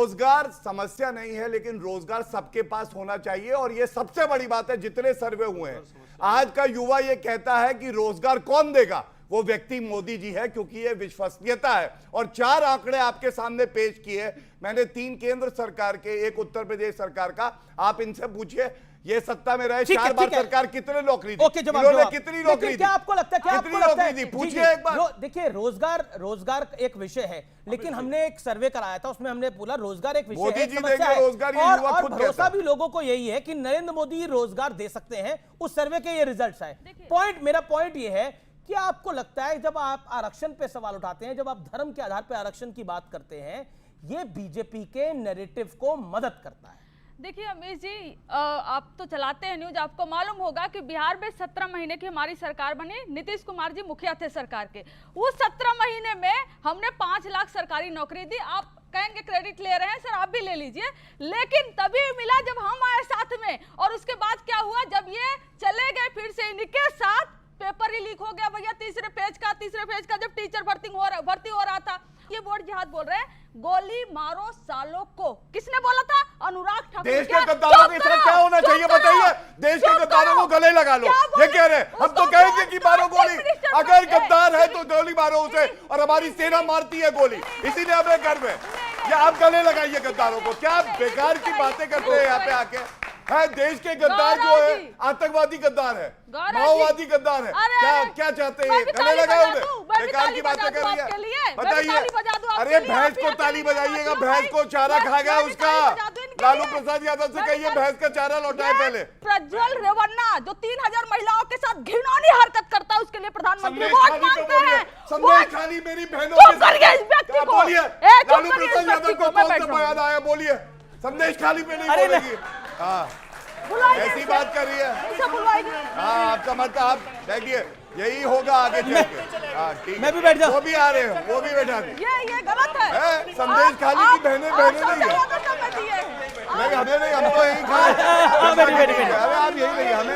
रोजगार समस्या नहीं है, लेकिन रोजगार सबके पास होना चाहिए। और ये सबसे बड़ी बात है, जितने सर्वे हुए हैं आज का युवा ये कहता है कि रोजगार कौन देगा, वो व्यक्ति मोदी जी है, क्योंकि ये विश्वसनीयता है। और 4 आंकड़े आपके सामने पेश किए मैंने, 3 केंद्र सरकार के, 1 उत्तर प्रदेश सरकार का। आप इनसे पूछिए ये सत्ता में रहे 4 बार सरकार कितने नौकरी दी, इन्होंने कितनी नौकरी दी, क्या आपको लगता है, क्या आपको लगता है? पूछिए एक बार। देखिए रोजगार एक विषय है, लेकिन हमने एक सर्वे कराया था, उसमें हमने बोला रोजगार एक विषय है, एक समस्या है। और भरोसा भी लोगों को यही है कि नरेंद्र मोदी रोजगार दे सकते हैं। उस सर्वे के ये रिजल्ट्स आए। मेरा पॉइंट ये है, क्या आपको लगता है जब आप आरक्षण पे सवाल उठाते हैं, जब आप धर्म के आधार पर आरक्षण की बात करते हैं, ये बीजेपी के नैरेटिव को मदद करता है? देखिए अमीश जी, आप तो चलाते हैं न्यूज, आपको मालूम होगा कि बिहार में 17 महीने की हमारी सरकार बनी, नीतीश कुमार जी मुखिया थे सरकार के। उस 17 महीने में हमने 5 लाख सरकारी नौकरी दी। आप कहेंगे क्रेडिट ले रहे हैं, सर आप भी ले लीजिए, लेकिन तभी मिला जब हम आए साथ में। और उसके बाद क्या हुआ, जब ये चले गए फिर से इनके साथ पेपर ही लीक हो गया भैया, तीसरे पेज का जब टीचर भर्ती हो रहा था। ये बोर्ड जिहाद बोल रहे हैं, गोली मारो सालों को, किसने बोला था? अनुराग ठाकुर। देश के गद्दारों की तरह क्या होना चाहिए बताइए? देश के गद्दारों को गले लगा लो, ये कह रहे हैं। हम तो कहेंगे कि मारो गोली, अगर गद्दार है तो गोली मारो उसे, और हमारी सेना मारती है गोली, इसीलिए हमें गर्व है। या आप गले लगाइए गद्दारों को, क्या बेकार की बातें करते हैं यहाँ पे आके? है देश के गद्दार जो है आतंकवादी गद्दार है, माओवादी गद्दार है, क्या चाहते हैं? गले लगाओ उन्हें, बेकार की बातें कर रही है, बताइए। अरे भैंस को ताली बजाइएगा, भैंस को चारा खा गया उसका। लालू प्रसाद यादव से कहिए भैंस का चारा लौटाए पहले। प्रज्वल रेवन्ना जो 3000 महिलाओं के साथ घिनौनी हरकत करता है, उसके लिए प्रधानमंत्री वोट मांगते हैं। संदेश खाली मेरी बहनों के साथ बोलिए। लालू प्रसाद यादव को कौन सा बयान आया, बोलिए। संदेश खाली पे नहीं बोलेगी। हाँ ऐसी बात कर रही है। हाँ आपका मतलब, आप बैठिए, यही होगा आगे चल के। हाँ ठीक, मैं भी बैठ जाऊँ। वो भी आ रहे हैं, वो भी बैठा दे। ये गलत है। संदेश खाली की बहनें नहीं है, नहीं हमें नहीं, हम तो यही खाए। अरे आप यही नहीं, हमें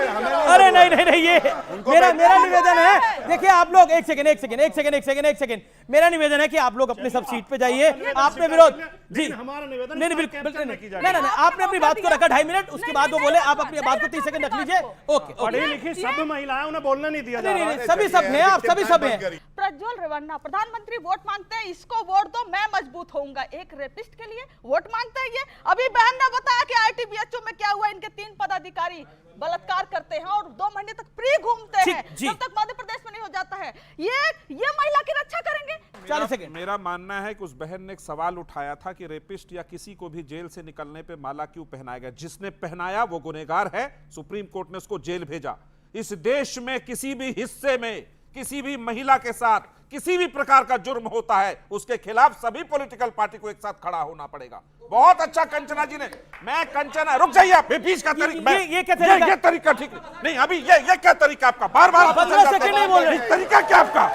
अरे नहीं, ये मेरा निवेदन है। देखिए आप लोग एक सेकंड, मेरा निवेदन है कि आप लोग अपने सब सीट पे जाइए। आपने विरोध जी, हमारा निवेदन नहीं बिल्कुल नहीं, आपने अपनी बात को रखा 2.5 मिनट, उसके बाद वो बोले, आप अपनी बात को 30 सेकंड रख लीजिए। ओके, पढ़ी लिखी सब महिलाएं, उन्हें बोलना नहीं दिया जा रहा। सभी सब हैं, आप सभी सब हैं। प्रज्वल रेवन्ना प्रधानमंत्री वोट मांगते हैं, इसको वोट दो, मैं मजबूत होऊंगा। एक रेपिस्ट के लिए वोट मांगते हैं ये। अभी बहन ने बताया कि ITBHO में क्या हुआ, इनके 3 पदाधिकारी बलात्कार करते हैं और 2 महीने तक फ्री घूमते हैं, जब तक मध्य प्रदेश में नहीं हो जाता है। ये महिला की रक्षा करेंगे। 40 सेकंड। मेरा मानना है कि उस बहन ने एक सवाल उठाया था कि रेपिस्ट या किसी को भी जेल से निकलने पे माला क्यों पहनाया गया। जिसने पहनाया वो गुनहगार है, सुप्रीम कोर्ट ने उसको जेल भेजा। इस देश में किसी भी हिस्से में किसी भी महिला के साथ किसी भी प्रकार का जुर्म होता है, उसके खिलाफ सभी पॉलिटिकल पार्टी को एक साथ खड़ा होना पड़ेगा। बहुत अच्छा कंचना जी ने, मैं कंचना, रुक जाइए आप, बीच का तरीका, ये तरीका ठीक नहीं। अभी ये क्या तरीका आपका? बार 15 सेकंड नहीं बोल रहे, तरीका क्या आपका?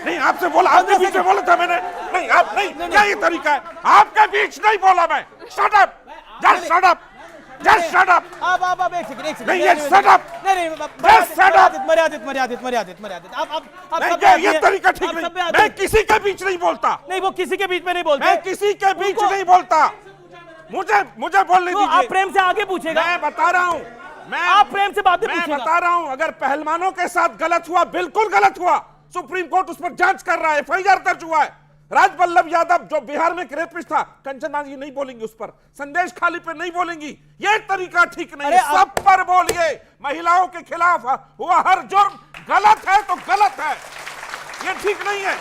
नहीं आपसे बोला, आपके बीच में बोला था मैंने। नहीं आप नहीं, क्या ये तरीका है? आपके बीच नहीं बोला मैं। Shut up, just shut up, just shut up. अब एक सेकंड नहीं, ये शट अप, नहीं जस्ट शट अप। मर्यादित। आप ये तरीका ठीक नहीं। मैं किसी के बीच नहीं बोलता। नहीं, वो किसी के बीच में नहीं बोलते। मैं किसी के बीच नहीं बोलता। मुझे बोलने दीजिए। आप प्रेम से आगे पूछेगा। मैं बता रहा हूँ, आप प्रेम से बातें मैं बता रहा हूँ, अगर पहलवानों के साथ गलत हुआ, बिल्कुल गलत हुआ, सुप्रीम कोर्ट उस पर जांच कर रहा है, FIR दर्ज हुआ है। राजवल्लभ यादव जो बिहार में रेपिस्ट था, कंचना जी नहीं बोलेंगी उस पर, संदेश खाली पे नहीं बोलेंगी। ये तरीका ठीक नहीं है, सब पर बोलिए। महिलाओं के खिलाफ हुआ हर जुर्म गलत है तो गलत है, ये ठीक नहीं है।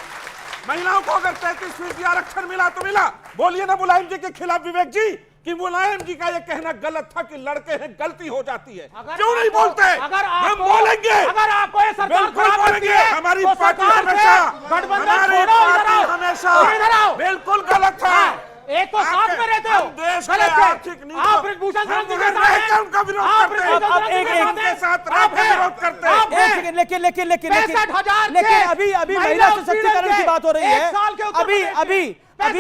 महिलाओं को अगर 33% आरक्षण मिला तो मिला, बोलिए ना मुलायम जी के खिलाफ विवेक जी कि मुलायम जी का यह कहना गलत था कि लड़के हैं, गलती हो जाती है। क्यों नहीं बोलते? हम बोलेंगे, अगर आपको ये सरकार बिल्कुल बोलेंगे। हमारी पार्टी हमेशा बिल्कुल गलत था। एक तो साथ में रहते हो, देश के आर्थिक नीति आप ब्रिजभूषण शरण जी के साथ उनका विरोध करते हैं, उनके साथ विरोध करते हैं। लेकिन अभी महिला सशक्तिकरण की बात हो रही है। अभी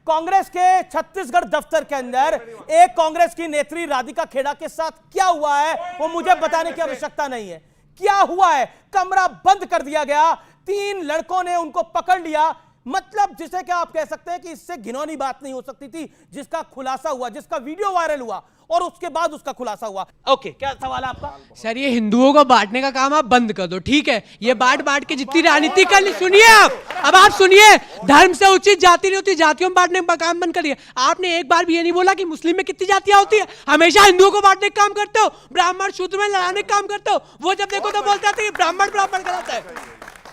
कांग्रेस के छत्तीसगढ़ दफ्तर के अंदर एक कांग्रेस की नेत्री राधिका खेड़ा के साथ क्या हुआ है वो मुझे बताने की आवश्यकता नहीं है। क्या हुआ है? कमरा बंद कर दिया गया, 3 लड़कों ने उनको पकड़ लिया, मतलब जिसे क्या आप कह सकते हैं कि इससे घिनौनी बात नहीं हो सकती थी, जिसका खुलासा हुआ, जिसका वीडियो वायरल हुआ और उसके बाद उसका खुलासा हुआ। ओके, क्या सवाल है आपका? सर, ये हिंदुओं को बांटने का काम आप बंद कर दो, ठीक है? ये बांट के जितनी राजनीति कर ली, सुनिए अब आप सुनिए, धर्म से उचित जाति नहीं होती, जातियों में बांटने का काम बंद करिए। आपने एक बार भी ये नहीं बोला कि मुस्लिम में कितनी जातियां होती है, हमेशा हिंदुओं को बांटने का काम करते हो, ब्राह्मण शूद्र में लड़ाने का काम करते हो। वो जब देखो तो बोलते थे कि ब्राह्मण कराता है।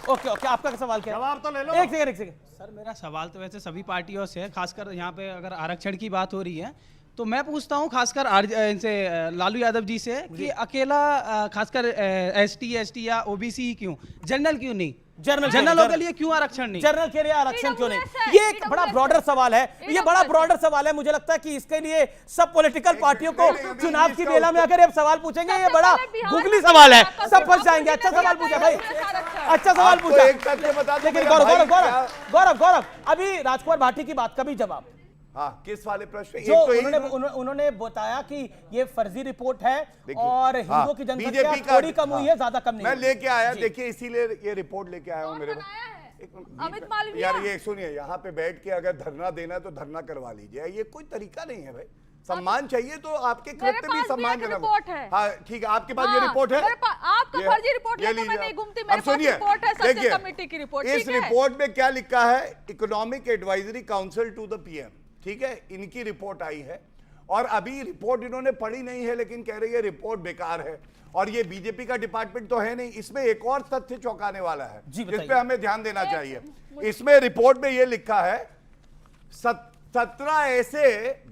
ओके, आपका सवाल क्या? जवाब तो ले लो। एक सेकंड। सर, मेरा सवाल तो वैसे सभी पार्टियों से है, खासकर यहाँ पे अगर आरक्षण की बात हो रही है तो मैं पूछता हूँ खासकर इनसे लालू यादव जी से कि अकेला खासकर एसटी या ओबीसी क्यों, जनरल क्यों नहीं? जनरलों के लिए क्यों आरक्षण नहीं? जनरल के लिए आरक्षण क्यों नहीं? ये एक बड़ा ब्रॉडर सवाल है, ये बड़ा ब्रॉडर सवाल है। मुझे लगता है कि इसके लिए सब पॉलिटिकल पार्टियों को चुनाव की बेला में अगर ये सवाल पूछेंगे, ये बड़ा गुगली सवाल है, सब फंस जाएंगे। अच्छा सवाल पूछा भाई, अच्छा सवाल पूछा। लेकिन गौरव, अभी राजकुमार भाटी की बात का भी जवाब। हाँ, किस वाले प्रश्न? जो उन्होंने बताया कि ये फर्जी रिपोर्ट है और हिंदुओं की जनसंख्या थोड़ी कम हुई है, ज्यादा कम नहीं। मैं लेके आया, देखिए इसीलिए ये रिपोर्ट लेके आया हूँ मेरे अमित मालविया। यार ये सुनिए, यहाँ पे बैठ के अगर धरना देना है तो धरना करवा लीजिए, ये कोई तरीका नहीं है भाई। सम्मान चाहिए तो आपके कृत्य भी सम्मानजनक हो। हाँ ठीक है, आपके पास ये रिपोर्ट है, आपका फर्जी रिपोर्ट लेके मैं नहीं घूमती, मेरे पास रिपोर्ट है, सत्य कमेटी की रिपोर्ट। इस रिपोर्ट में क्या लिखा है? Economic advisory council to the PM, ठीक है, इनकी रिपोर्ट आई है और अभी रिपोर्ट इन्होंने पढ़ी नहीं है, लेकिन कह रही है रिपोर्ट बेकार है। और ये बीजेपी का डिपार्टमेंट तो है नहीं, इसमें एक और तथ्य चौंकाने वाला है जिस पे हमें ध्यान देना चाहिए। इसमें रिपोर्ट में ये लिखा है 17 ऐसे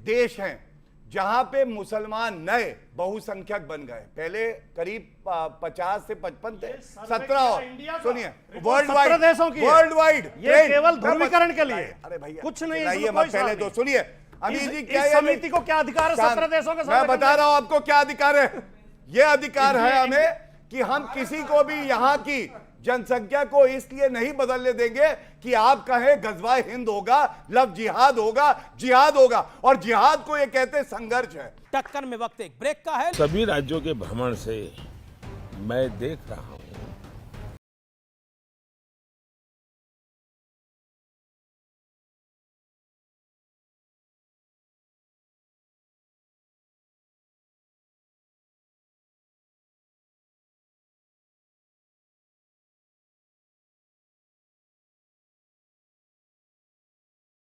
देश हैं जहां पे मुसलमान नए बहुसंख्यक बन गए। पहले करीब 50 से 55 थे, 17 और सुनिए वर्ल्ड वाइड ये केवल ध्रुवीकरण के लिए। अरे भैया कुछ नहीं, पहले तो सुनिए अमित जी, क्या समिति को क्या अधिकार है 17 देशों के? मैं बता रहा हूं आपको क्या अधिकार है। ये अधिकार है हमें कि हम किसी को भी यहाँ की जनसंख्या को इसलिए नहीं बदलने देंगे कि आप कहें गजवा हिंद होगा, लव जिहाद होगा और जिहाद को ये कहते संघर्ष है। टक्कर में वक्त एक ब्रेक का है। सभी राज्यों के भ्रमण से मैं देख रहा हूं